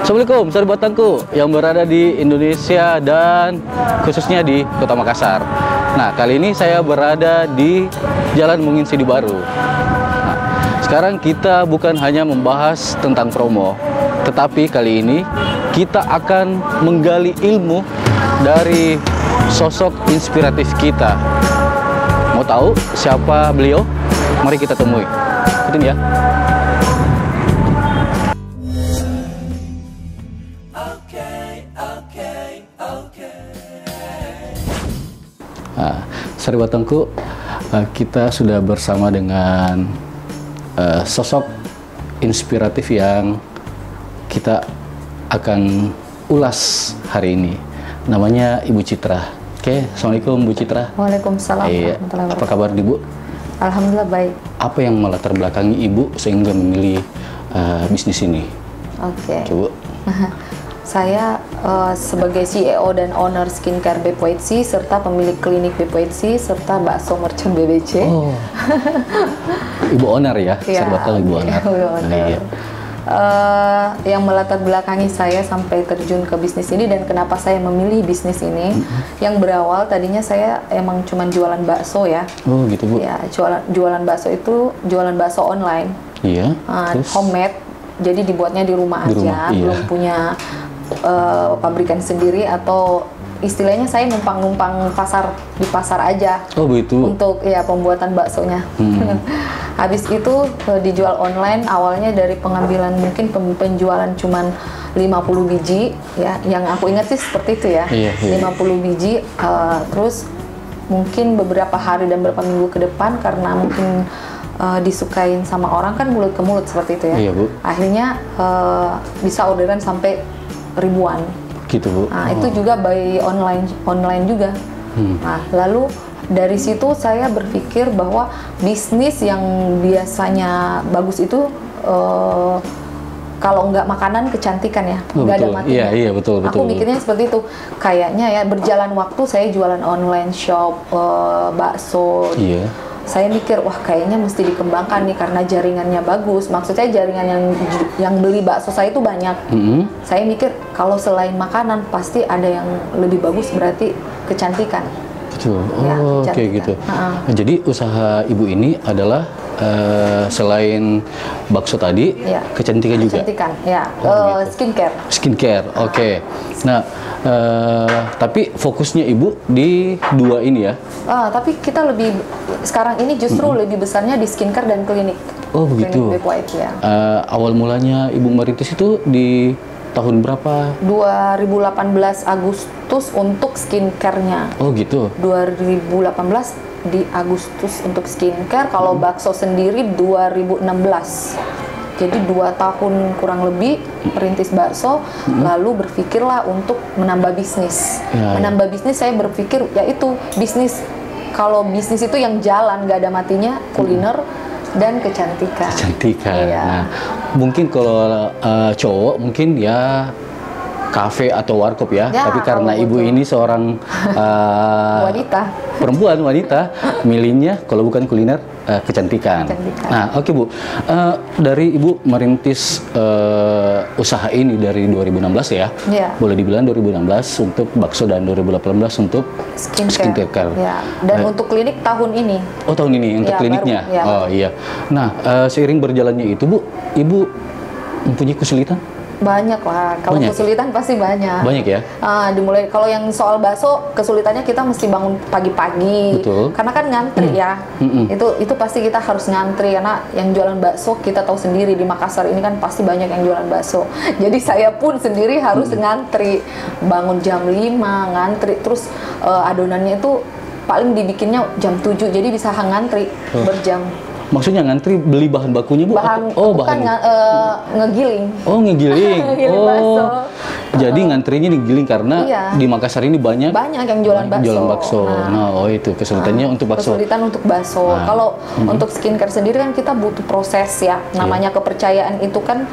Assalamualaikum sahabatku yang berada di Indonesia dan khususnya di Kota Makassar. Nah, kali ini saya berada di Jalan Mungin Sidi Baru. Nah, sekarang kita bukan hanya membahas tentang promo, tetapi kali ini kita akan menggali ilmu dari sosok inspiratif kita. Mau tahu siapa beliau? Mari kita temui. Ikutin ya. Nah, sahabatku, kita sudah bersama dengan sosok inspiratif yang kita akan ulas hari ini. Namanya Ibu Citra. Oke, Assalamualaikum Bu Citra. Waalaikumsalam. Apa kabar Ibu? Alhamdulillah baik. Apa yang melatar belakangi Ibu sehingga memilih bisnis ini? Oke. Bu. Saya sebagai CEO dan owner skincare BPWC serta pemilik klinik BPWC serta bakso merchant BBC. Oh. Ibu owner ya? Ya, Ibu owner. Iya. Yang melatar belakangi saya sampai terjun ke bisnis ini dan kenapa saya memilih bisnis ini, yang berawal tadinya saya emang cuma jualan bakso ya. Oh gitu Bu. Ya, jualan bakso itu jualan bakso online. Iya. Homemade, jadi dibuatnya di rumah aja, iya. belum punya pabrikan sendiri, atau istilahnya saya numpang-numpang di pasar aja. Oh begitu. Untuk ya pembuatan baksonya. Habis itu dijual online, awalnya dari pengambilan mungkin penjualan cuman 50 biji ya, yang aku ingat sih seperti itu ya. Iya. 50 biji, terus mungkin beberapa hari dan beberapa minggu ke depan karena mungkin disukain sama orang kan, mulut ke mulut seperti itu ya. Iya, Bu. Akhirnya bisa orderan sampai ribuan. Gitu Bu. Nah, itu juga by online juga. Nah, lalu dari situ saya berpikir bahwa bisnis yang biasanya bagus itu kalau nggak makanan, kecantikan ya, nggak ada matinya. Iya, betul. Aku mikirnya seperti itu. Kayaknya ya berjalan waktu saya jualan online shop bakso. Iya. Saya mikir, wah kayaknya mesti dikembangkan nih karena jaringannya bagus. Maksud saya jaringan yang beli bakso saya itu banyak. Saya mikir kalau selain makanan pasti ada yang lebih bagus, berarti kecantikan. Betul. Ya, Oh, oke gitu. Jadi usaha Ibu ini adalah selain bakso tadi, ya, kecantikan juga. Kecantikan, ya. Gitu. Skincare. Skincare, oke. Nah, tapi fokusnya Ibu di dua ini ya? Tapi kita sekarang ini justru lebih besarnya di skincare dan klinik. Oh begitu. Klinik BPWC ya. Awal mulanya Ibu merintis itu di tahun berapa? 2018 Agustus untuk skincare-nya. Oh gitu. 2018 di Agustus untuk skincare. Kalau bakso sendiri 2016. Jadi 2 tahun kurang lebih merintis bakso, lalu berpikirlah untuk menambah bisnis. Menambah bisnis, saya berpikir yaitu bisnis. Kalau bisnis itu yang jalan nggak ada matinya, kuliner dan kecantikan. Kecantikan. Iya. Nah, mungkin kalau cowok mungkin ya kafe atau warkop ya, tapi karena Ibu ini seorang perempuan wanita, milihnya kalau bukan kuliner kecantikan. Nah, oke Bu, dari Ibu merintis usaha ini dari 2016 ya, boleh dibilang 2016 untuk bakso dan 2018 untuk skincare. Ya. Dan untuk klinik tahun ini. Oh tahun ini untuk kliniknya. Baru, ya. Oh iya. Nah, seiring berjalannya itu Bu, Ibu mempunyai kesulitan? Banyak lah, kalau kesulitan pasti banyak. Banyak ya? Dimulai kalau yang soal bakso, kesulitannya kita mesti bangun pagi-pagi. Betul. Karena kan ngantri ya. Itu pasti kita harus ngantri, karena yang jualan bakso kita tahu sendiri di Makassar ini kan pasti banyak yang jualan bakso. Jadi saya pun sendiri harus ngantri. Bangun jam 5, ngantri. Terus adonannya itu paling dibikinnya jam 7, jadi bisa ngantri berjam. Maksudnya ngantri beli bahan bakunya Bu? Bukan ngegiling. Oh ngegiling. Ngegiling bakso. Jadi ngantrinya digiling karena di Makassar ini banyak yang jualan bakso. Nah, itu kesulitannya untuk bakso. Kesulitan untuk bakso. Kalau untuk skincare sendiri kan kita butuh proses ya. Namanya kepercayaan itu kan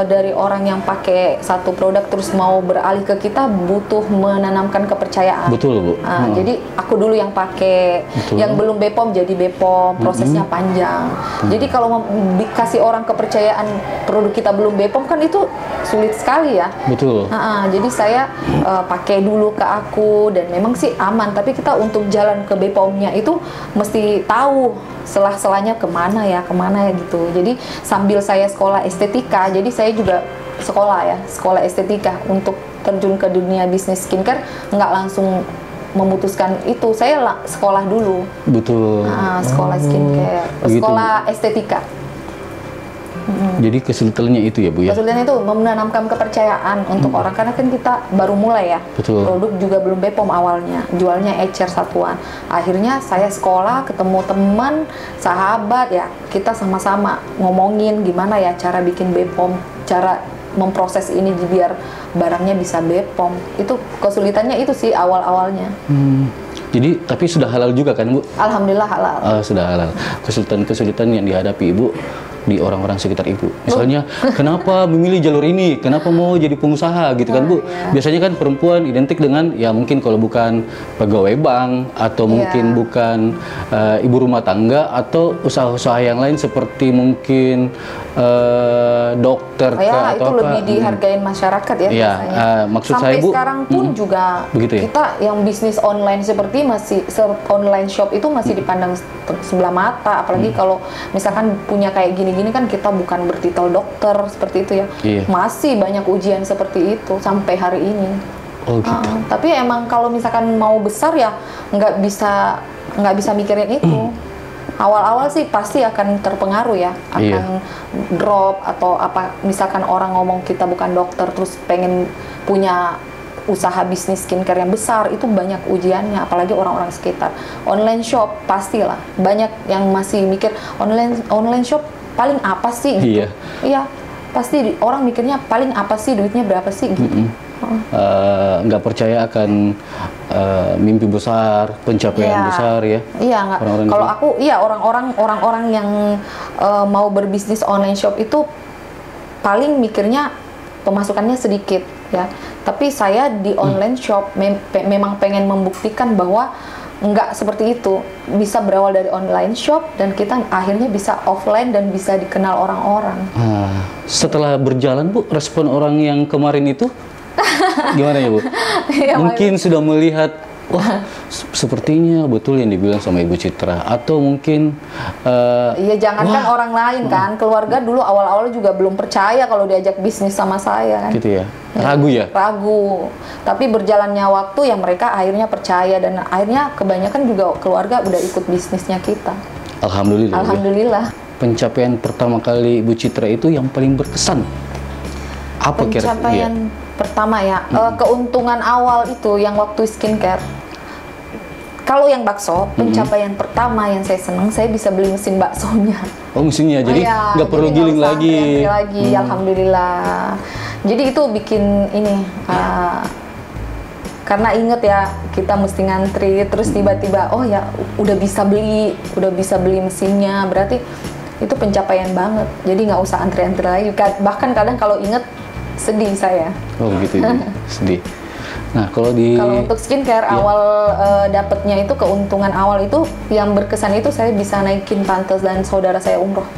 dari orang yang pakai satu produk terus mau beralih ke kita butuh menanamkan kepercayaan. Betul, Bu. Jadi aku dulu yang pakai, yang belum BPOM jadi BPOM, prosesnya panjang. Jadi kalau dikasih orang kepercayaan produk kita belum BPOM kan itu sulit sekali ya. Betul. Jadi saya pakai dulu ke aku dan memang sih aman. Tapi kita untuk jalan ke BPOM-nya itu mesti tahu selah-selahnya kemana ya gitu. Jadi sambil saya sekolah estetika, jadi saya juga sekolah estetika untuk terjun ke dunia bisnis skincare. Nggak langsung memutuskan itu, saya sekolah dulu. Betul. Sekolah skincare, begitu. Sekolah estetika. Jadi kesulitannya itu ya, Bu ya? Kesulitannya itu menanamkan kepercayaan untuk orang, karena kan kita baru mulai ya. Betul. Produk juga belum BPOM awalnya, jualnya ecer satuan. Akhirnya saya sekolah, ketemu teman, sahabat ya, kita sama-sama ngomongin gimana ya cara bikin BPOM, cara memproses ini biar barangnya bisa BPOM. Itu kesulitannya itu sih awal-awalnya. Jadi, tapi sudah halal juga kan, Bu? Alhamdulillah halal. Sudah halal. Kesulitan-kesulitan yang dihadapi Ibu di orang-orang sekitar Ibu. Misalnya, kenapa memilih jalur ini? Kenapa mau jadi pengusaha gitu kan, Bu? Iya. Biasanya kan perempuan identik dengan, ya mungkin kalau bukan pegawai bank, atau mungkin bukan ibu rumah tangga, atau usaha-usaha yang lain seperti mungkin dokter Ya, atau itu apa. lebih dihargain masyarakat ya biasanya. Maksud Sampai saya, Bu, sekarang pun juga begitu ya? kita yang bisnis online seperti online shop itu masih dipandang sebelah mata, apalagi kalau misalkan punya kayak gini-gini kan kita bukan bertitel dokter seperti itu ya. Iya. Masih banyak ujian seperti itu sampai hari ini. Oh gitu. Tapi emang kalau misalkan mau besar ya nggak bisa mikirin itu. Awal-awal sih pasti akan terpengaruh ya, akan drop atau apa. Misalkan orang ngomong kita bukan dokter terus pengen punya usaha bisnis skincare yang besar, itu banyak ujiannya, apalagi orang-orang sekitar. Online shop pastilah banyak yang masih mikir online shop paling apa sih gitu. Iya, pasti orang mikirnya paling apa sih, duitnya berapa sih gitu. Nggak percaya akan mimpi besar, pencapaian besar ya. Iya, nggak. Kalau aku, iya orang-orang yang mau berbisnis online shop itu paling mikirnya pemasukannya sedikit ya. Tapi saya di online shop memang pengen membuktikan bahwa nggak seperti itu, bisa berawal dari online shop dan kita akhirnya bisa offline dan bisa dikenal orang-orang. Setelah berjalan, Bu, respon orang yang kemarin itu gimana ya, Bu? Mungkin sudah melihat, wah sepertinya betul yang dibilang sama Ibu Citra, atau mungkin iya, jangankan orang lain kan, keluarga dulu awal-awal juga belum percaya kalau diajak bisnis sama saya kan. Gitu ya, ragu ya? Ragu, tapi berjalannya waktu ya mereka akhirnya percaya dan akhirnya kebanyakan juga keluarga udah ikut bisnisnya kita. Alhamdulillah. Alhamdulillah. Ya. Pencapaian pertama kali Ibu Citra itu yang paling berkesan apa kira-kira? Pencapaian pertama ya, keuntungan awal itu yang waktu skincare. Kalau yang bakso, pencapaian pertama yang saya senang, saya bisa beli mesin baksonya. Oh, mesinnya, jadi nggak perlu giling lagi. Alhamdulillah. Jadi itu bikin ini, karena inget ya kita mesti ngantri, terus tiba-tiba oh ya udah bisa beli mesinnya, berarti itu pencapaian banget. Jadi nggak usah antri-antri lagi. Bahkan kadang kalau inget sedih saya. Oh gitu, sedih. Nah kalau untuk skincare awal dapatnya itu keuntungan awal itu yang berkesan itu saya bisa naikin tante dan saudara saya umroh.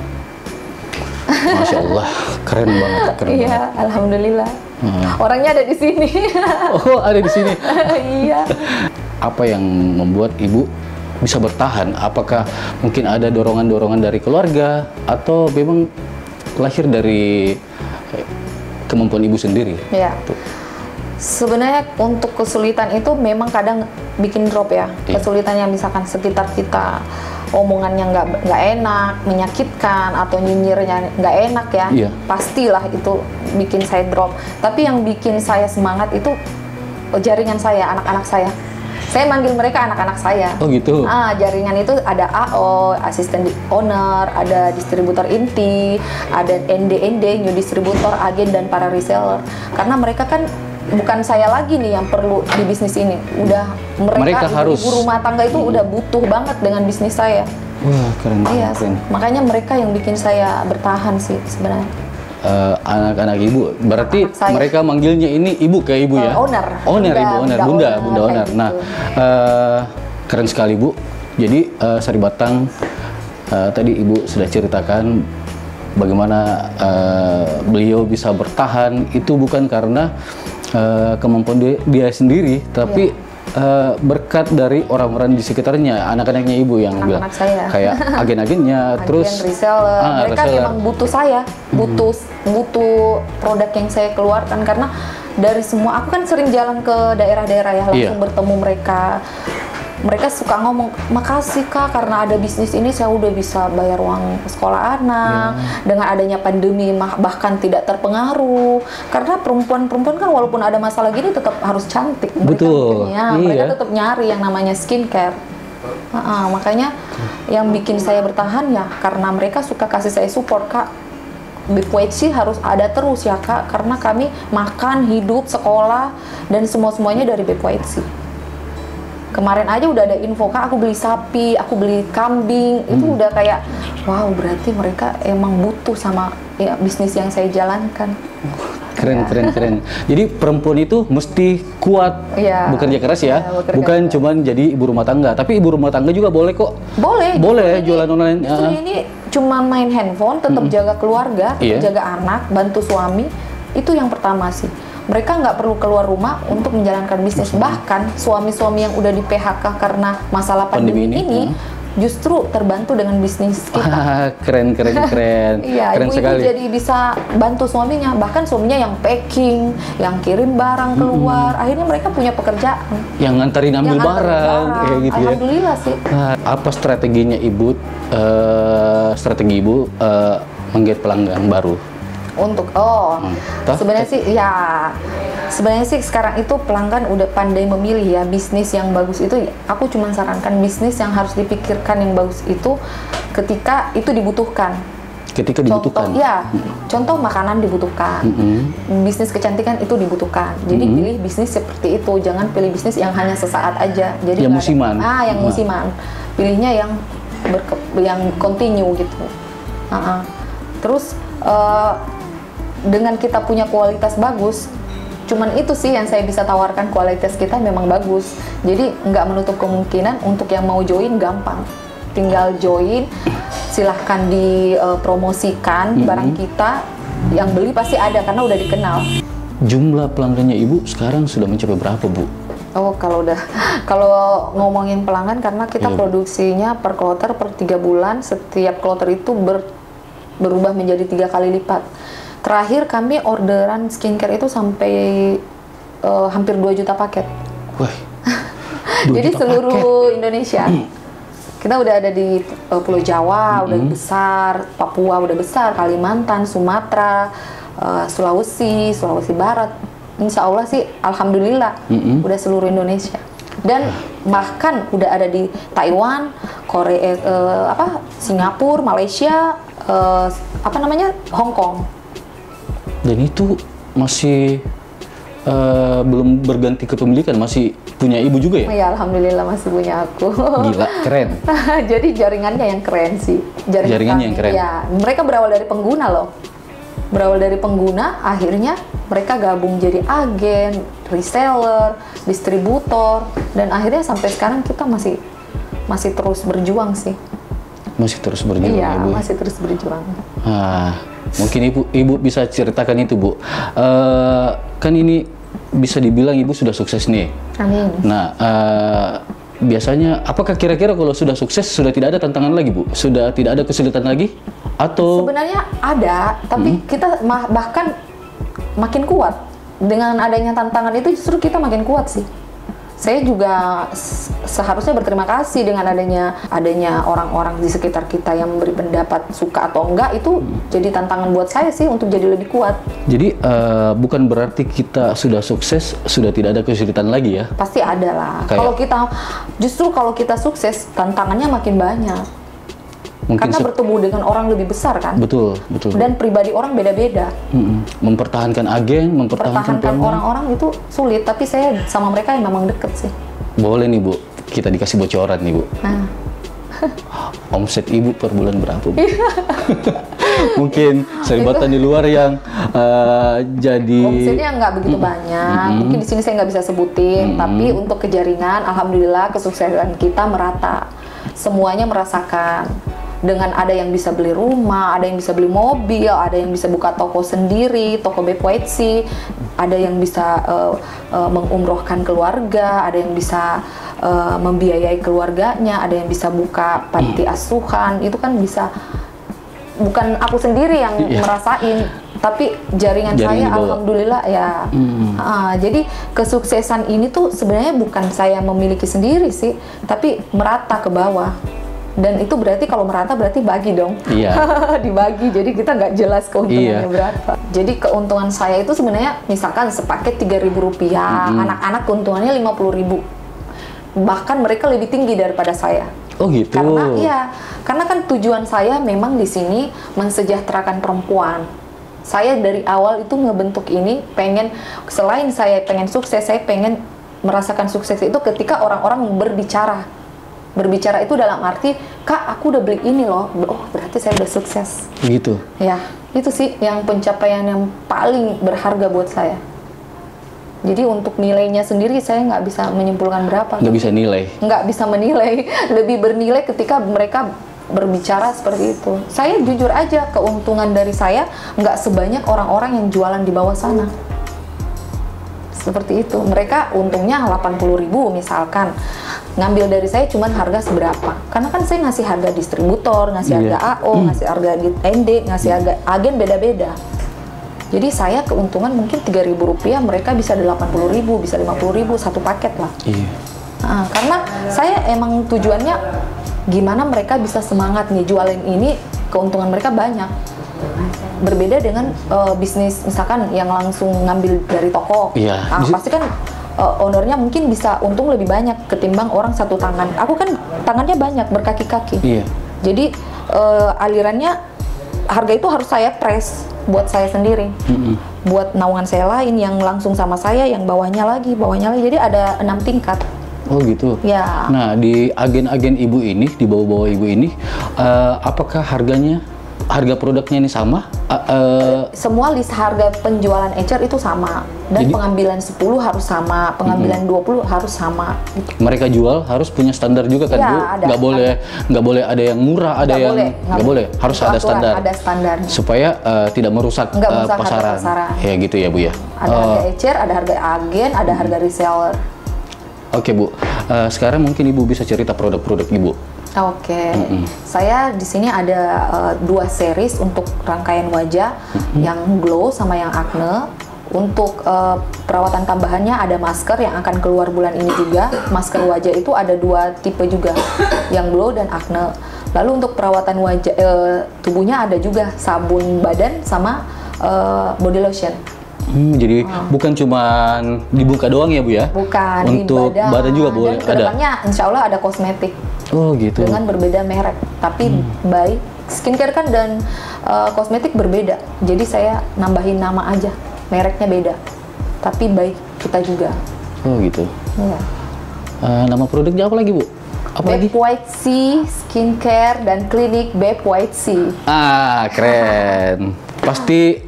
Masya Allah, keren banget, keren banget. Iya, alhamdulillah. Orangnya ada di sini. Oh, ada di sini. Iya. Apa yang membuat Ibu bisa bertahan? Apakah mungkin ada dorongan-dorongan dari keluarga atau memang lahir dari kemampuan Ibu sendiri? Iya. Sebenarnya untuk kesulitan itu memang kadang bikin drop ya. Kesulitannya misalkan sekitar kita omongannya nggak enak, menyakitkan atau nyinyirnya nggak enak ya. Pastilah itu bikin saya drop. Tapi yang bikin saya semangat itu jaringan saya, anak-anak saya. Saya manggil mereka anak-anak saya. Oh gitu. Jaringan itu ada AO, asisten owner, ada distributor inti, ada ND, new distributor, agen dan para reseller. Karena mereka kan bukan saya lagi nih yang perlu di bisnis ini. Udah mereka harus, ibu rumah tangga itu udah butuh banget dengan bisnis saya. Wah, keren banget. Iya, makanya mereka yang bikin saya bertahan sih sebenarnya. anak-anak ibu. Berarti Anak saya. mereka manggilnya ini ibu kayak ibu ya? Owner. Owner, ibu owner, bunda kayak owner. gitu. Nah, keren sekali Bu. Jadi Sari Batang tadi ibu sudah ceritakan bagaimana beliau bisa bertahan itu bukan karena kemampuan dia sendiri, tapi berkat dari orang-orang di sekitarnya, anak-anaknya ibu yang bilang saya. kayak agen-agennya, terus reseller. Mereka reseller. memang butuh saya, butuh produk yang saya keluarkan karena dari semua aku kan sering jalan ke daerah-daerah ya, langsung bertemu mereka. Mereka suka ngomong, makasih Kak karena ada bisnis ini saya udah bisa bayar uang sekolah anak. Dengan adanya pandemi bahkan tidak terpengaruh. Karena perempuan-perempuan kan walaupun ada masalah gini tetap harus cantik. Betul. Mereka tetap nyari yang namanya skincare. Makanya yang bikin saya bertahan ya karena mereka suka kasih saya support Kak. BPWC harus ada terus ya Kak karena kami makan, hidup, sekolah dan semuanya dari BPWC. Kemarin aja udah ada info Kak, aku beli sapi, aku beli kambing, itu udah kayak wow berarti mereka emang butuh sama ya bisnis yang saya jalankan. Keren. Jadi perempuan itu mesti kuat, bekerja keras ya, bukan cuman jadi ibu rumah tangga, tapi ibu rumah tangga juga boleh kok. Boleh jualan online. Ini cuma main handphone, tetap jaga keluarga, jaga anak, bantu suami, itu yang pertama sih. Mereka nggak perlu keluar rumah untuk menjalankan bisnis. Bahkan suami-suami yang udah di PHK karena masalah pandemi ini justru terbantu dengan bisnis kita. Keren. Iya, keren ibu-ibu sekali. jadi bisa bantu suaminya. Bahkan suaminya yang packing, yang kirim barang keluar. Akhirnya mereka punya pekerjaan. Yang nganterin ambil barang, kayak gitu ya. Alhamdulillah sih. Apa strateginya ibu? Strategi ibu menggait pelanggan baru? Untuk sebenarnya sih sekarang itu pelanggan udah pandai memilih ya bisnis yang bagus itu. Aku cuma sarankan bisnis yang harus dipikirkan yang bagus itu ketika itu dibutuhkan. Ketika dibutuhkan. Contoh makanan dibutuhkan, bisnis kecantikan itu dibutuhkan. Jadi pilih bisnis seperti itu, jangan pilih bisnis yang hanya sesaat aja. Jadi yang musiman. Yang musiman. Pilihnya yang yang continue gitu. Terus dengan kita punya kualitas bagus, cuman itu sih yang saya bisa tawarkan, kualitas kita memang bagus. Jadi nggak menutup kemungkinan untuk yang mau join gampang. Tinggal join, silahkan dipromosikan barang kita, yang beli pasti ada karena udah dikenal. Jumlah pelanggannya ibu sekarang sudah mencapai berapa Bu? Kalau ngomongin pelanggan karena kita produksinya per kloter per 3 bulan, setiap kloter itu berubah menjadi 3 kali lipat. Terakhir kami orderan skincare itu sampai hampir 2 juta paket. Wah, Jadi seluruh Indonesia. Kita udah ada di Pulau Jawa, udah besar, Papua udah besar, Kalimantan, Sumatera, Sulawesi Barat. Insya Allah sih, alhamdulillah, udah seluruh Indonesia. Dan bahkan udah ada di Taiwan, Korea, Singapura, Malaysia, Hong Kong. Dan itu masih belum berganti kepemilikan, masih punya ibu juga ya? Ya alhamdulillah masih punya aku. Gila, keren. Jadi jaringannya yang keren sih. Jaringannya yang keren. Ya, mereka berawal dari pengguna loh. Berawal dari pengguna, akhirnya mereka gabung jadi agen, reseller, distributor, dan akhirnya sampai sekarang kita masih terus berjuang sih. Masih terus berjuang. Iya, ibu. masih terus berjuang. Mungkin ibu bisa ceritakan itu Bu. Kan ini bisa dibilang ibu sudah sukses nih. Amin. Nah, biasanya apakah kira-kira kalau sudah sukses sudah tidak ada tantangan lagi Bu? Sudah tidak ada kesulitan lagi? Atau sebenarnya ada, tapi kita bahkan makin kuat. Dengan adanya tantangan itu justru kita makin kuat sih. Saya juga seharusnya berterima kasih dengan adanya orang-orang di sekitar kita yang memberi pendapat suka atau enggak, itu jadi tantangan buat saya sih untuk jadi lebih kuat. Jadi bukan berarti kita sudah sukses sudah tidak ada kesulitan lagi ya? Pasti ada lah. Kalau kita sukses tantangannya makin banyak. Karena bertemu dengan orang lebih besar kan? Betul. Dan pribadi orang beda-beda. Mempertahankan agen, mempertahankan orang-orang itu sulit, tapi saya sama mereka yang memang deket sih. Boleh nih Bu, kita dikasih bocoran nih Bu. Omset ibu per bulan berapa, Bu? Mungkin Saribatan di luar yang jadi omsetnya nggak begitu banyak. Mungkin di sini saya nggak bisa sebutin, tapi untuk kejaringan, alhamdulillah kesuksesan kita merata. Semuanya merasakan. Dengan ada yang bisa beli rumah, ada yang bisa beli mobil, ada yang bisa buka toko sendiri, toko BPYC, ada yang bisa mengumrohkan keluarga, ada yang bisa membiayai keluarganya, ada yang bisa buka panti asuhan. Itu kan bisa, bukan aku sendiri yang merasain, tapi jaringan saya dibawa. Alhamdulillah ya. Jadi kesuksesan ini tuh sebenarnya bukan saya memiliki sendiri sih, tapi merata ke bawah. Dan itu berarti kalau merata berarti bagi dong. Iya. Dibagi, jadi kita nggak jelas keuntungannya berapa. Jadi keuntungan saya itu sebenarnya misalkan sepaket Rp3.000, anak-anak keuntungannya Rp50.000. Bahkan mereka lebih tinggi daripada saya. Oh gitu. Karena kan tujuan saya memang di sini mensejahterakan perempuan. Saya dari awal itu ngebentuk ini pengen, selain saya pengen sukses, saya pengen merasakan sukses itu ketika orang-orang berbicara. Berbicara itu dalam arti, Kak, aku udah beli ini loh. Oh, berarti saya udah sukses. Gitu. Ya, itu sih yang pencapaian yang paling berharga buat saya. Jadi untuk nilainya sendiri saya nggak bisa menyimpulkan berapa. Nggak bisa nilai. Nggak bisa menilai. Lebih bernilai ketika mereka berbicara seperti itu. Saya jujur aja, keuntungan dari saya nggak sebanyak orang-orang yang jualan di bawah sana. Seperti itu. Mereka untungnya 80.000 misalkan. Ngambil dari saya cuman harga seberapa. Karena kan saya ngasih harga distributor, ngasih harga AO, ngasih harga ND, ngasih harga agen beda-beda. Jadi saya keuntungan mungkin Rp3.000, mereka bisa 80.000, bisa 50.000 satu paket lah. Karena saya emang tujuannya gimana mereka bisa semangat nih jualan ini, keuntungan mereka banyak. Berbeda dengan bisnis misalkan yang langsung ngambil dari toko. Pasti kan ownernya mungkin bisa untung lebih banyak ketimbang orang satu tangan. Aku kan tangannya banyak, berkaki-kaki. Jadi alirannya harga itu harus saya press buat saya sendiri. Buat naungan saya lain yang langsung sama saya, yang bawahnya lagi. Jadi ada 6 tingkat. Oh gitu. Ya. Nah, di agen-agen ibu ini, di bawah-bawah ibu ini, apakah harga produknya ini sama? Semua list harga penjualan ecer itu sama, dan jadi, pengambilan 10 harus sama, pengambilan 20 harus sama. Gitu. Mereka jual harus punya standar juga kan, Bu? Nggak boleh ada yang murah, ada yang nggak boleh. Harus ada standar. Ada standar. Supaya tidak merusak pasaran. Ya gitu ya, Bu ya. Ada harga ecer, ada harga agen, ada harga reseller. Oke, Bu. Sekarang mungkin Ibu bisa cerita produk-produk Ibu. Oke. Saya di sini ada 2 series untuk rangkaian wajah, yang glow sama yang acne. Untuk perawatan tambahannya ada masker yang akan keluar bulan ini juga. Masker wajah itu ada 2 tipe juga, yang glow dan acne. Lalu untuk perawatan wajah tubuhnya ada juga sabun badan sama body lotion. Jadi bukan cuma di muka doang ya, Bu ya? Bukan, untuk di badan juga boleh. Dan kedepannya insya Allah ada kosmetik. Oh gitu. Dengan berbeda merek, tapi baik. Skincare kan dan kosmetik berbeda. Jadi saya nambahin nama aja, mereknya beda, tapi baik kita juga. Oh gitu. Iya. Nama produknya apa lagi, Bu? BPYC Skincare dan Klinik BPYC. Keren. Pasti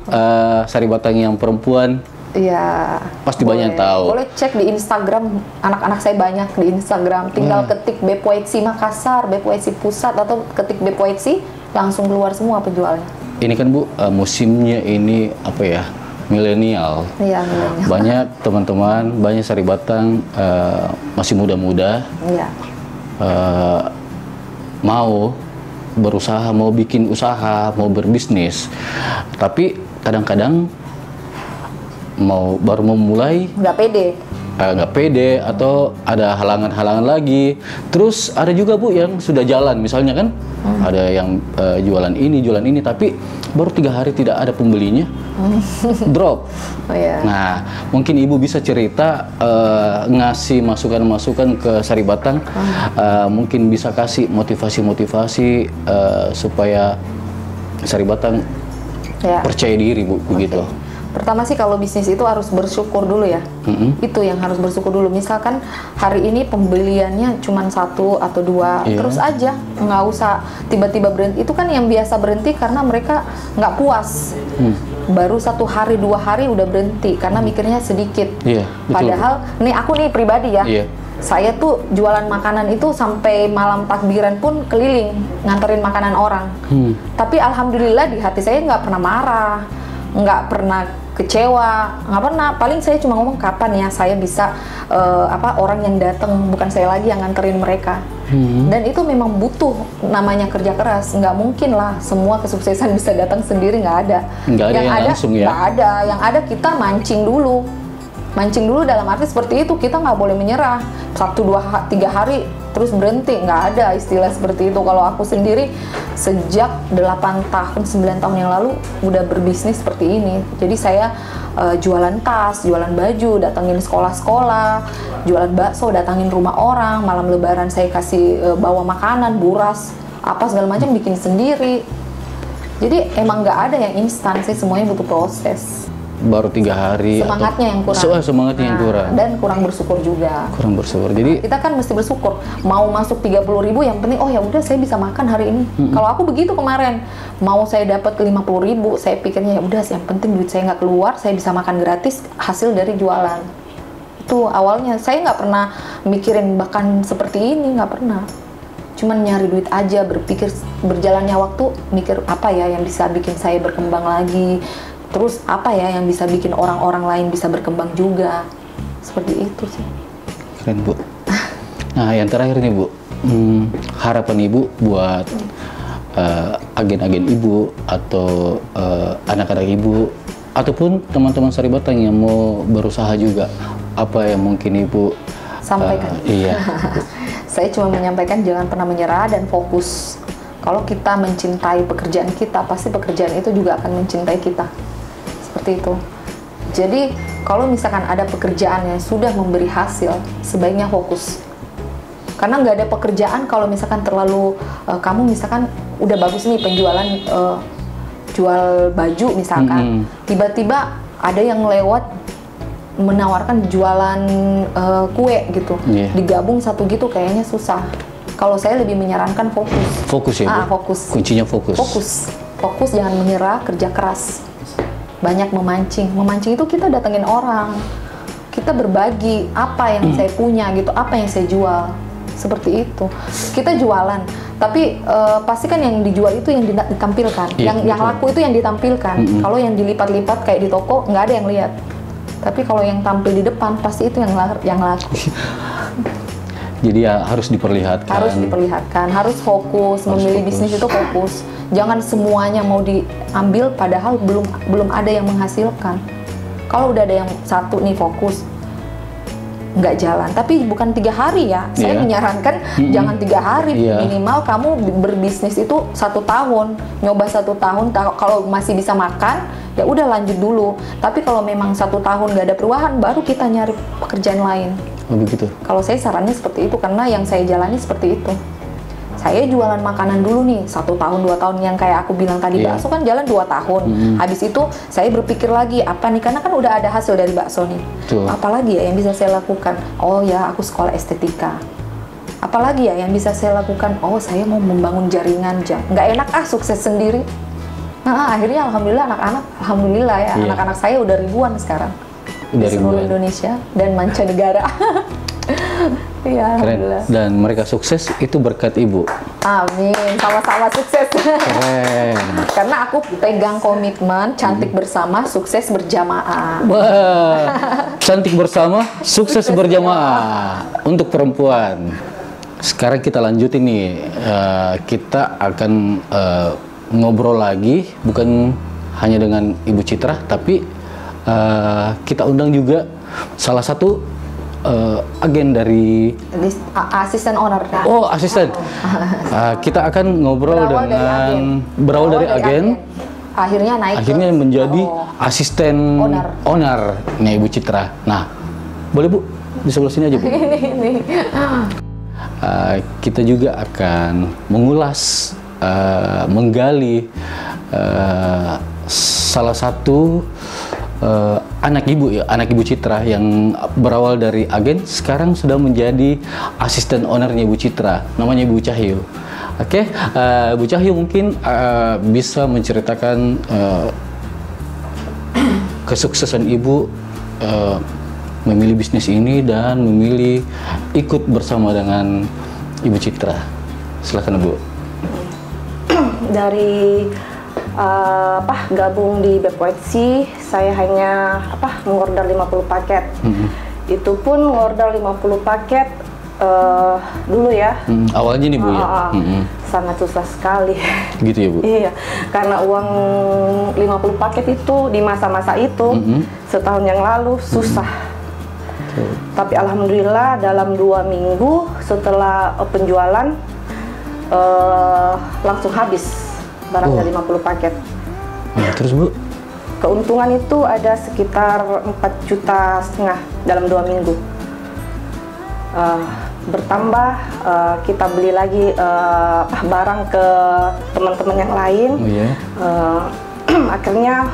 Saribatan yang perempuan. Iya. Pasti banyak tahu. Boleh cek di Instagram, anak-anak saya banyak di Instagram. Tinggal ketik BPYC Makassar, BPYC Pusat, atau ketik BPYC, langsung keluar semua penjualnya. Ini kan, Bu, musimnya ini apa ya? Milenial. Iya, milenial. Banyak teman-teman, banyak Saribatan masih muda-muda. Iya. Mau berusaha, mau bikin usaha, mau berbisnis, tapi kadang-kadang baru mau mulai nggak pede atau ada halangan-halangan lagi. Terus ada juga, Bu, yang sudah jalan, misalnya kan ada yang jualan ini, tapi baru 3 hari tidak ada pembelinya, drop. Nah, mungkin Ibu bisa cerita, ngasih masukan-masukan ke Saribatan, mungkin bisa kasih motivasi-motivasi supaya Saribatan percaya diri, Bu, begitu. Pertama sih kalau bisnis itu harus bersyukur dulu ya. Itu yang harus bersyukur dulu. Misalkan hari ini pembeliannya cuma 1 atau 2, terus aja, nggak usah tiba-tiba berhenti. Itu kan yang biasa berhenti karena mereka nggak puas. Baru 1 hari 2 hari udah berhenti karena mikirnya sedikit. Padahal nih aku nih pribadi ya. Saya tuh jualan makanan itu sampai malam takbiran pun keliling nganterin makanan orang. Tapi alhamdulillah di hati saya nggak pernah marah, nggak pernah kecewa, nggak pernah. Paling saya cuma ngomong kapan ya saya bisa orang yang datang, bukan saya lagi yang nganterin mereka. Dan itu memang butuh namanya kerja keras. Nggak mungkin lah semua kesuksesan bisa datang sendiri, nggak ada. Nggak ada yang langsung ya? Nggak ada. Yang ada kita mancing dulu. Mancing dulu dalam arti seperti itu, kita nggak boleh menyerah 1, 2, 3 hari terus berhenti, nggak ada istilah seperti itu. Kalau aku sendiri sejak 8 tahun, 9 tahun yang lalu udah berbisnis seperti ini. Jadi saya jualan tas, jualan baju, datangin sekolah-sekolah, jualan bakso, datangin rumah orang, malam lebaran saya kasih bawa makanan, buras, apa segala macam bikin sendiri. Jadi emang nggak ada yang instan sih, semuanya butuh proses. Baru 3 hari semangatnya yang kurang. Semangatnya yang kurang. Dan kurang bersyukur juga. Kurang bersyukur. Jadi kita kan mesti bersyukur. Mau masuk 30.000 yang penting oh ya udah saya bisa makan hari ini. Kalau aku begitu kemarin, mau saya dapat 50.000, saya pikirnya ya udah yang penting duit saya nggak keluar, saya bisa makan gratis hasil dari jualan. Itu awalnya saya nggak pernah mikirin bahkan seperti ini, nggak pernah. Cuman nyari duit aja, berpikir berjalannya waktu, mikir apa ya yang bisa bikin saya berkembang lagi. Terus apa ya yang bisa bikin orang-orang lain bisa berkembang juga. Seperti itu sih. Keren Bu. Nah yang terakhir nih Bu, harapan Ibu buat agen-agen Ibu atau anak-anak Ibu ataupun teman-teman Sari Batang yang mau berusaha juga, apa yang mungkin Ibu sampaikan? Iya. Saya cuma menyampaikan jangan pernah menyerah dan fokus. Kalau kita mencintai pekerjaan kita, pasti pekerjaan itu juga akan mencintai kita. Seperti itu. Jadi kalau misalkan ada pekerjaan yang sudah memberi hasil, sebaiknya fokus. Karena nggak ada pekerjaan kalau misalkan terlalu kamu misalkan udah bagus nih penjualan jual baju misalkan, tiba-tiba ada yang lewat menawarkan jualan kue gitu, digabung satu gitu kayaknya susah. Kalau saya lebih menyarankan fokus. Fokus ya Bu? Fokus. Kuncinya fokus. Fokus, jangan menyerah, kerja keras. Banyak memancing itu kita datengin orang, kita berbagi apa yang saya punya gitu, apa yang saya jual, seperti itu. Kita jualan, tapi pasti kan yang dijual itu yang ditampilkan, yang laku itu yang ditampilkan. Kalau yang dilipat-lipat kayak di toko nggak ada yang lihat, tapi kalau yang tampil di depan pasti itu yang laku. Jadi ya harus diperlihatkan. Harus fokus, memilih bisnis itu fokus. Jangan semuanya mau diambil padahal belum ada yang menghasilkan. Kalau udah ada yang satu nih fokus, nggak jalan. Tapi bukan 3 hari ya. Saya menyarankan jangan 3 hari. Minimal kamu berbisnis itu 1 tahun. Nyoba 1 tahun. Kalau masih bisa makan, ya udah lanjut dulu. Tapi kalau memang 1 tahun nggak ada perubahan, baru kita nyari pekerjaan lain. Oh begitu. Kalau saya sarannya seperti itu karena yang saya jalani seperti itu. Saya jualan makanan dulu nih 1 tahun 2 tahun yang kayak aku bilang tadi, bakso kan jalan 2 tahun. Habis itu saya berpikir lagi apa nih, karena kan udah ada hasil dari bakso nih. Apalagi ya yang bisa saya lakukan? Oh ya aku sekolah estetika. Apalagi ya yang bisa saya lakukan? Oh saya mau membangun jaringan. Nggak enak sukses sendiri. Nah akhirnya alhamdulillah alhamdulillah ya anak-anak saya udah ribuan sekarang. Di seluruh Indonesia dan mancanegara. Iya, alhamdulillah. Dan mereka sukses itu berkat Ibu. Amin, sama-sama sukses. Keren. Karena aku pegang komitmen cantik bersama, sukses berjamaah. Wah, cantik bersama, sukses berjamaah untuk perempuan. Sekarang kita lanjutin nih, kita akan ngobrol lagi, bukan hanya dengan Ibu Citra, tapi kita undang juga salah satu agen dari asisten owner. Oh, asisten. Kita akan ngobrol berawal dari agen. Akhirnya menjadi asisten ownernya Ibu Citra. Nah, boleh Bu di sebelah sini aja Bu. Ini. Kita juga akan mengulas, menggali salah satu anak ibu ya, anak ibu Citra yang berawal dari agen sekarang sudah menjadi asisten ownernya Ibu Citra, namanya Ibu Cahyo. Oke, Bu Cahyo mungkin bisa menceritakan kesuksesan Ibu memilih bisnis ini dan memilih ikut bersama dengan Ibu Citra. Silakan Bu. Dari gabung di BPOXI, saya hanya mengorder 50 paket. Itu pun ngorder 50 paket dulu ya. Awalnya nih Bu ya. Sangat susah sekali. Gitu ya Bu. Iya, karena uang 50 paket itu di masa-masa itu setahun yang lalu susah. Tapi alhamdulillah dalam 2 minggu setelah penjualan langsung habis barangnya 50 paket. Terus Bu? Keuntungan itu ada sekitar 4,5 juta dalam 2 minggu. Bertambah kita beli lagi barang ke teman-teman yang lain. Akhirnya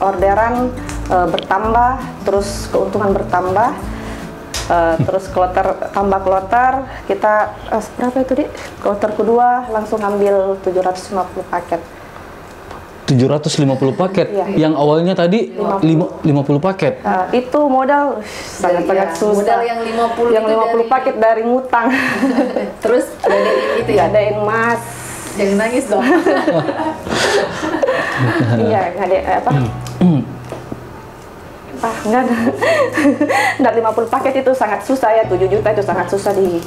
orderan bertambah, terus keuntungan bertambah, terus tambah kloter, kita berapa itu Dik? Kloter kedua langsung ambil 750 paket. 750 paket, yang awalnya tadi 50 paket. Itu modal sangat-sangat susah. Modal yang 50 yang 50 paket dari ngutang. Terus ngadain itu ya? Ngadain Mas. Jangan nangis dong. Iya, ngadain enggak dari 50 paket itu sangat susah ya, 7 juta itu sangat susah di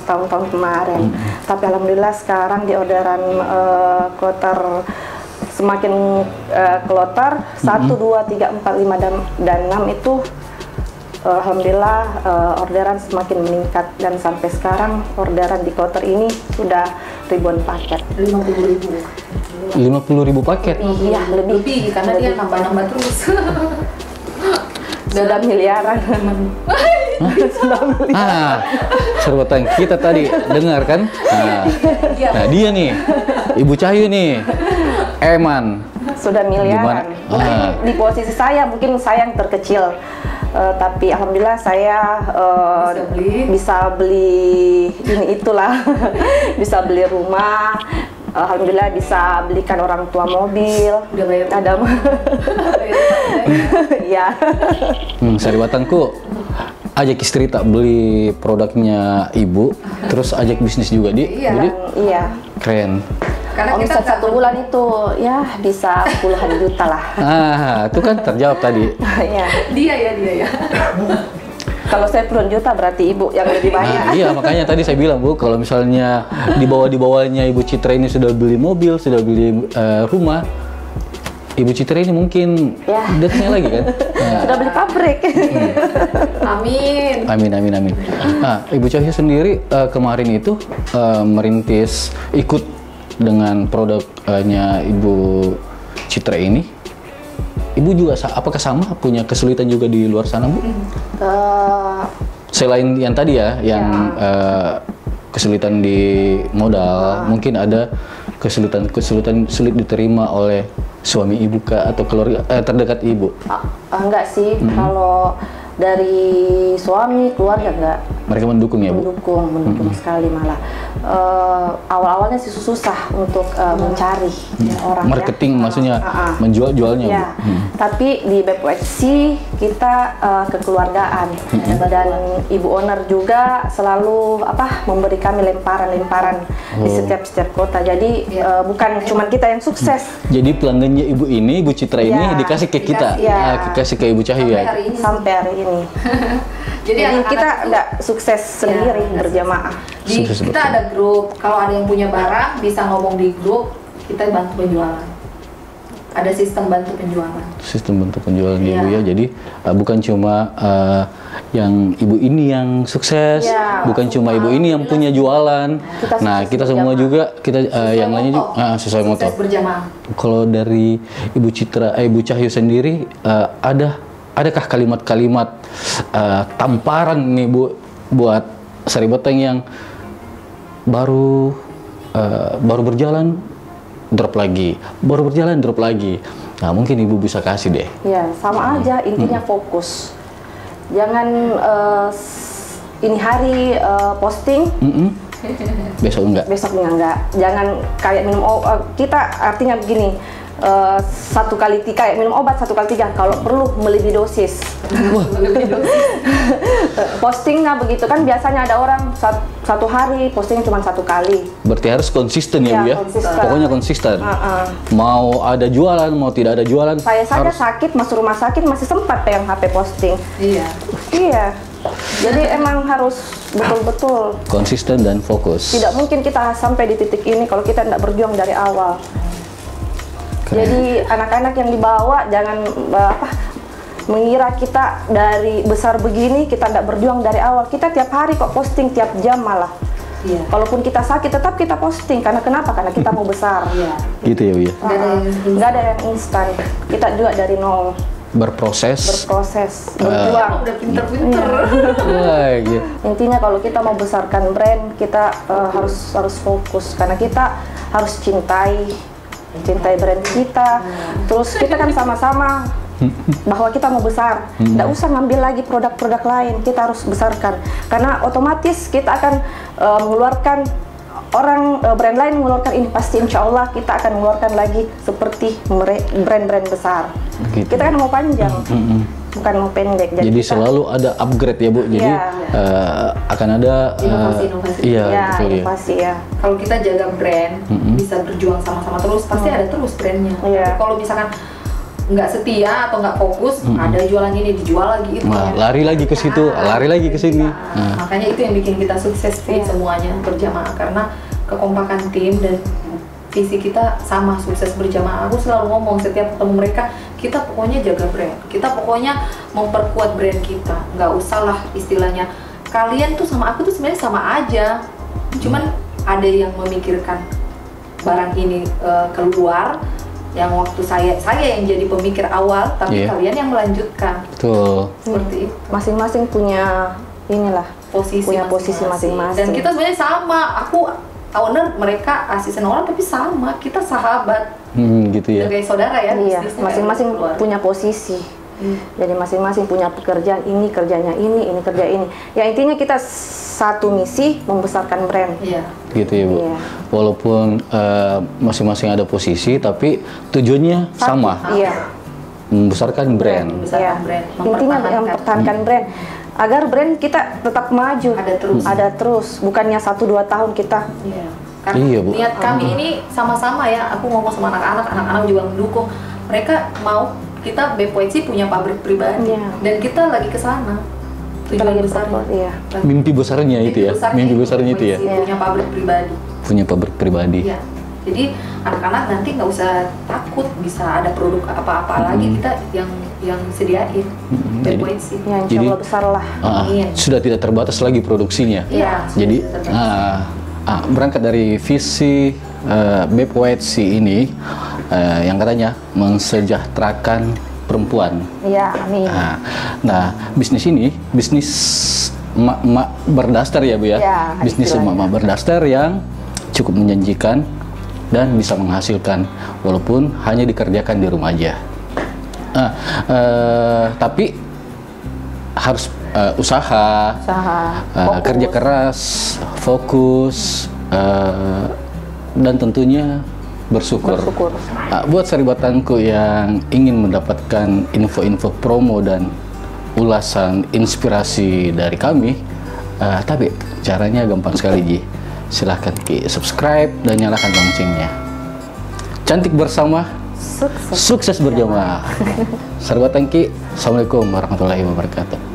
tahun-tahun kemarin. Tapi alhamdulillah sekarang di orderan kloter semakin kloter 1, 2, 3, 4, 5 dan 6 itu alhamdulillah orderan semakin meningkat dan sampai sekarang orderan di kloter ini sudah ribuan paket. 50.000 paket? Iya, lebih karena dia nambah-nambah terus. Sudah miliaran. Sudah miliaran. Serbutan kita tadi dengar kan? Nah dia nih, Ibu Cahyo nih, Eman. Sudah miliaran. Di posisi saya mungkin saya yang terkecil, tapi alhamdulillah saya bisa beli ini itulah, bisa beli rumah. Alhamdulillah bisa belikan orang tua mobil. Udah bayar. Ada ya. Sariwatanku ajak istri tak beli produknya Ibu, terus ajak bisnis juga Jadi iya. Keren. Karena omset 1 bulan itu ya bisa puluhan juta lah. Itu kan terjawab tadi. Iya. Dia ya. Kalau saya puluhan juta berarti Ibu yang lebih banyak. Iya, makanya tadi saya bilang Bu, kalau misalnya di bawahnya Ibu Citra ini sudah beli mobil, sudah beli rumah, Ibu Citra ini mungkin dekatnya lagi kan? Sudah beli pabrik. Amin. Amin. Nah, Ibu Cahyo sendiri kemarin itu merintis ikut dengan produknya Ibu Citra ini. Ibu juga apakah sama punya kesulitan juga di luar sana Bu? Selain yang tadi ya, yang kesulitan di modal, mungkin ada kesulitan sulit diterima oleh suami Ibu atau keluarga terdekat Ibu? Enggak sih, kalau dari suami keluarga enggak. Mereka mendukung ya Bu? Mendukung sekali malah. Awal-awalnya sih susah untuk mencari orang. Marketing maksudnya menjual-jualnya ya. Bu? Tapi di BPOXI kita kekeluargaan dan Ibu owner juga selalu memberi kami lemparan di setiap kota. Jadi bukan cuma kita yang sukses. Jadi pelanggannya Ibu ini, Ibu Citra ini dikasih ke kita, dikasih ke Ibu Cahyo ya? Sampai hari ini. Jadi kita nggak sukses sendiri berjamaah. Kita ada grup, kalau ada yang punya barang bisa ngomong di grup, kita bantu penjualan. Ada sistem bantu penjualan. Sistem bantu penjualan Ibu ya. Jadi bukan cuma yang Ibu ini yang sukses, bukan cuma Ibu ini yang punya jualan. Kita semua juga yang lainnya juga sesuai motor. Kalau dari Ibu Citra, Ibu Cahyo sendiri adakah kalimat-kalimat tamparan nih Bu buat Sariboteng yang baru berjalan drop lagi, Nah, mungkin Ibu bisa kasih deh. Ya, sama aja, intinya fokus. Jangan ini hari posting, besoknya enggak. Jangan kayak minum kita artinya begini, satu kali kayak minum obat 1 kali 3, kalau perlu melebihi dosis. Postingnya begitu kan, biasanya ada orang satu hari posting cuma 1 kali. Berarti harus konsisten ya, Bu ya? Konsisten. Pokoknya konsisten. Mau ada jualan, mau tidak ada jualan. Saya saja sakit, masuk rumah sakit masih sempat pegang HP posting. Iya. Jadi emang harus betul-betul konsisten dan fokus. Tidak mungkin kita sampai di titik ini kalau kita tidak berjuang dari awal. Jadi anak-anak yang dibawa jangan mengira kita dari besar begini kita tidak berjuang dari awal. Kita tiap hari kok posting, tiap jam malah. Iya. Kalaupun kita sakit tetap kita posting. Karena kenapa? Karena kita mau besar. Iya. Gitu ya, Bu ya. Nggak ada yang instan. Kita juga dari nol. Berproses, berjuang. Udah pinter-pinter. Gitu. Intinya kalau kita mau besarkan brand, kita harus fokus. Karena kita harus cintai brand kita. Terus kita kan sama-sama bahwa kita mau besar. Nggak usah ngambil lagi produk-produk lain, kita harus besarkan. Karena otomatis kita akan mengeluarkan brand lain mengeluarkan ini, pasti insya Allah kita akan mengeluarkan lagi seperti brand-brand besar. Gitu. Kita kan mau panjang, bukan mau pendek. Jadi selalu ada upgrade ya, Bu. Jadi akan ada inovasi-inovasi. Inovasi ya. Kalau kita jaga brand, bisa berjuang sama-sama terus, pasti ada terus brandnya. Tapi kalau misalkan nggak setia atau nggak fokus, ada jualan ini dijual lagi itu. Lari lagi ke situ, lari lagi ke sini. Makanya itu yang bikin kita sukses sih semuanya berjamaah, karena kekompakan tim dan visi kita sama, sukses berjamaah. Aku selalu ngomong setiap ketemu mereka, kita pokoknya jaga brand, kita pokoknya memperkuat brand kita. Nggak usah lah istilahnya kalian tuh sama aku tuh sebenarnya sama aja, cuman ada yang memikirkan barang ini keluar. Yang waktu saya yang jadi pemikir awal, tapi kalian yang melanjutkan. Betul. Seperti itu. Masing-masing punya posisi masing-masing. Dan kita sebenarnya sama. Aku owner, mereka asisten orang, tapi sama. Kita sahabat. Gitu ya. Sebagai saudara ya. Iya. Masing-masing punya posisi. Jadi masing-masing punya pekerjaan, ini kerjanya ini kerja ini. Ya intinya kita satu misi, membesarkan brand. Iya. Gitu ya, Bu. Iya. Walaupun masing-masing ada posisi, tapi tujuannya sama. Iya. Membesarkan brand. Iya. Intinya mempertahankan brand agar brand kita tetap maju. Ada terus. Bukannya 1-2 tahun kita. Iya. Karena Bu. niat kami ini sama-sama ya. Aku ngomong sama anak-anak juga mendukung. Mereka mau kita BPOEC punya pabrik pribadi, dan kita lagi ke sana. Tujuan besarnya. Mimpi besarnya itu ya. Mimpi besarnya itu ya. Punya pabrik pribadi. Punya pabrik pribadi. Iya. Jadi anak-anak nanti nggak usah takut, bisa ada produk apa-apa lagi kita yang sediain. BPOEC. Ya, insya Allah besar lah. Sudah tidak terbatas lagi produksinya. Iya. Jadi berangkat dari visi BPOEC ini yang katanya mensejahterakan perempuan. Iya, amin. Nah, bisnis ini bisnis emak-emak berdaster ya, Bu ya. Bisnis emak-emak berdaster yang cukup menjanjikan dan bisa menghasilkan walaupun hanya dikerjakan di rumah aja. Tapi harus usaha, kerja keras, fokus, dan tentunya bersyukur. Buat sahabatku yang ingin mendapatkan info-info promo dan ulasan inspirasi dari kami, tapi caranya gampang sekali, Ji. Silahkan subscribe dan nyalakan loncengnya. Cantik bersama, sukses berjamaah. Sahabat Tangki, Assalamualaikum warahmatullahi wabarakatuh.